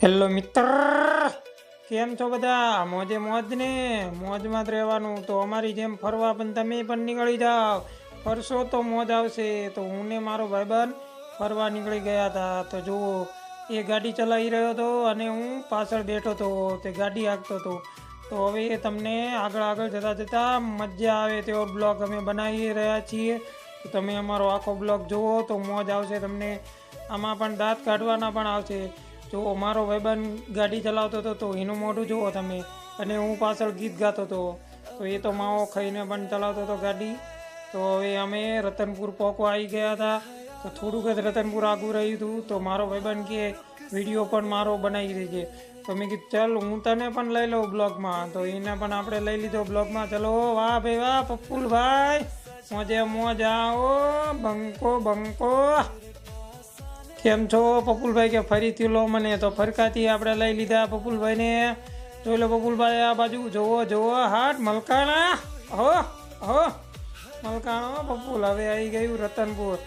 Hello મિત્ર, કેમ છો બધા? મોજે મોજ ને મોજમાં જ રહેવાનું. તો અમારી જેમ ફરવા પણ તમે પણ નીકળી જાઓ. ફરશો તો મોજ આવશે. તો હું ને મારો ભાઈબંધ ફરવા નીકળી ગયા હતા. તો જુઓ, એ ગાડી ચલાવી રહ્યો હતો અને હું પાછળ બેઠો હતો. તે ગાડી હાંકતો હતો. તો હવે તમને આગળ જતાં મજા આવે તેવો બ્લોગ અમે બનાવી રહ્યા છીએ. તો તમે અમારો આખો બ્લોગ જુઓ તો મોજ આવશે તમને. આમાં પણ દાંત કાઢવાના પણ આવશે. જો મારો ભાઈબંધ ગાડી ચલાવતો હતો તો એનું મોઢું જુઓ તમે, અને હું પાછળ ગીત ગાતો હતો. તો એ તો માવો ખાઈને પણ ચલાવતો હતો ગાડી. તો હવે અમે રતનપુર પોકવા આવી ગયા હતા. તો થોડુંક જ રતનપુર આગું રહ્યું હતું. તો મારો ભાઈબંધ કે વિડીયો પણ મારો બનાવી દેજે. તો મેં કીધું ચાલ હું તને પણ લઈ લઉં બ્લોગમાં. તો એને પણ આપણે લઈ લીધો બ્લોગમાં. ચલો વાહ ભાઈ વાહ પપ્પુલભાઈ, મોજે મોજ આવો. બંકો કેમ છો પપ્પુલભાઈ? કે ફરીથી લો મને. તો ફરકાથી આપણે લઈ લીધા પપ્પુલભાઈને. જોઈ લો પપ્પુલભાઈ, આ બાજુ જોવો હાટ મલકાણા. હો મલકાણો પપ્પુલ. હવે આવી ગયું રતનપુર.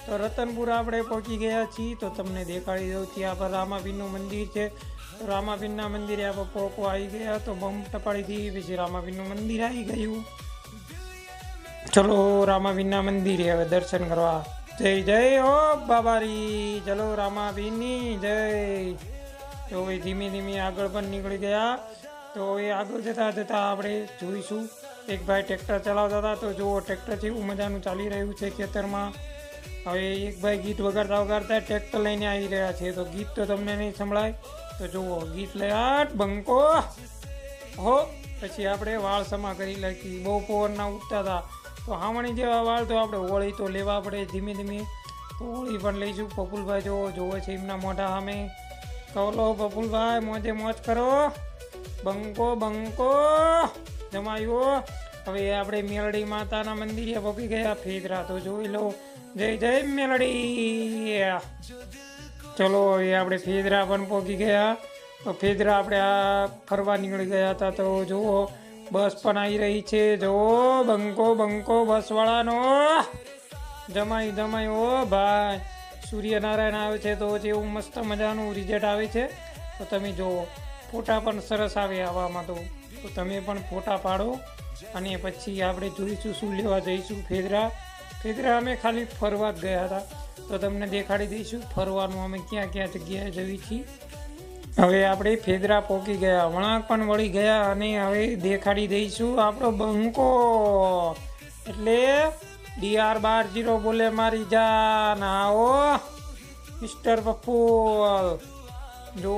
તો રતનપુર આપણે પહોંચી ગયા છીએ. તો તમને દેખાડી દઉં, ત્યાં પર રામાપીરનું મંદિર છે. તો રામાપીરના મંદિરે આપણે પોકો આવી ગયા. તો બમ ટપાડીથી પછી રામાપીરનું મંદિર આવી ગયું. ચલો રામાપીરના મંદિરે હવે દર્શન કરવા. જય હો બાબારી. ચલો રામાપીરની જય. તો એ ધીમે આગળ પણ નીકળી ગયા. તો એ આગળ જતાં આપણે જોઈશું. એક ભાઈ ટ્રેક્ટર ચલાવતા હતા. તો જુઓ ટ્રેક્ટર કેવું મજાનું ચાલી રહ્યું છે ખેતરમાં. હવે એક ભાઈ ગીત વગાડતા ટ્રેક્ટર લઈને આવી રહ્યા છે. તો ગીત તો તમને નહીં સંભળાય. તો જુઓ ગીત લઈ આટ બંકો હો. પછી આપણે વાળ સમા કરી નાખી. બહુ પવનના ઉઠતા હતા. તો હામણી જેવા વાળ તો આપણે હોળી તો લેવા પડે ધીમે. તો હોળી પણ લઈશું. પપ્પુલભાઈ જોવે છે એમના મોઢા સામે. તો લો પપ્પુલભાઈ, મોજે મોજ કરો. બંકો જમાયો. હવે આપણે મેલડી માતાના મંદિરે પહોંચી ગયા ફેદરા. તો જોઈ લો. જય મેલડી. ચલો એ આપણે ફેદરા પણ પહોંચી ગયા. તો ફેદરા આપણે આ ફરવા નીકળી ગયા હતા. તો જુઓ બસ પણ આવી રહી છે. જુઓ બંકો બસવાળાનો જમાઈ ઓ ભાઈ. સૂર્યનારાયણ આવે છે. તો જેવું મસ્ત મજાનું રિઝલ્ટ આવે છે. તો તમે જુઓ, ફોટા પણ સરસ આવે આવામાં. તો તમે પણ ફોટા પાડો. અને પછી આપણે જોઈશું શું લેવા જઈશું. ફેદરા અમે ખાલી ફરવા જ ગયા હતા. તો તમને દેખાડી દઈશું ફરવાનું અમે ક્યાં જગ્યાએ જવી છીએ. હવે આપણે ફેદરા પહોંચી ગયા. વળાંક પણ વળી ગયા. અને હવે દેખાડી દઈશું આપણો બંકો. એટલે DR12 બોલે મારી જાન. આવો મિસ્ટર પપ્પુલ. જો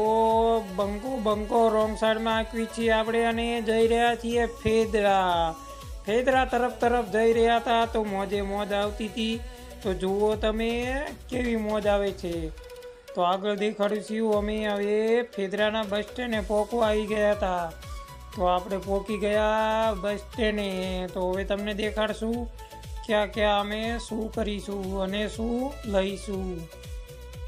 બંકો રોંગ સાઈડમાં આંકવી છીએ આપણે. અને જઈ રહ્યા છીએ ફેદરા તરફ જઈ રહ્યા હતા. તો મોજે મોજ આવતી હતી. તો જુઓ તમે કેવી મોજ આવે છે. તો આગળ દેખાડીશું અમે. હવે ફેદરાના બસ સ્ટેન્ડે પોકવા આવી ગયા હતા. તો આપણે પોકી ગયા બસ સ્ટેન્ડે. તો હવે તમને દેખાડશું ક્યાં અમે શું કરીશું અને શું લઈશું.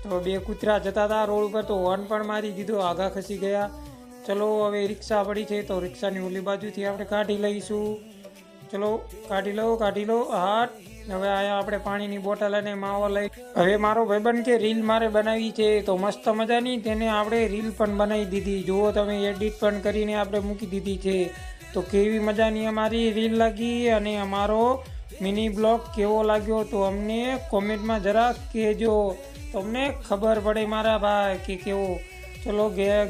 તો બે કૂતરા જતા હતા રોડ ઉપર. તો હોર્ન પણ મારી દીધો, આગા ખસી ગયા. ચલો હવે રિક્ષા પડી છે. તો રિક્ષાની ઓલી બાજુથી આપણે કાઢી લઈશું. ચલો કાઢી લો હાટ. હવે આયા આપણે પાણીની બોટલ અને માવો લઈ. હવે મારો ભાઈબંધ કે રીલ મારે બનાવી છે. તો મસ્ત મજાની તેને આપણે રીલ પણ બનાવી દીધી. જુઓ તમે, એડિટ પણ કરીને આપણે મૂકી દીધી છે. તો કેવી મજાની અમારી રીલ લાગી અને અમારો મિની બ્લોગ કેવો લાગ્યો તો અમને કોમેન્ટમાં જરા કહેજો. તમને ખબર પડે મારા ભાઈ કે કેવો. ચલો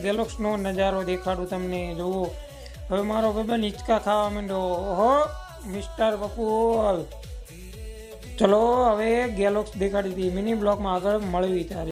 ગેલોક્સનો નજારો દેખાડું તમને. જુઓ હવે મારો ભાઈબંધ હિંચકા ખાવા માંડ્યો. ઓહો મિસ્ટર પપ્પુલ. ચલો હવે ગેલોક્સ દેખાડી હતી. મિની બ્લોગમાં આગળ મળવી ત્યારે.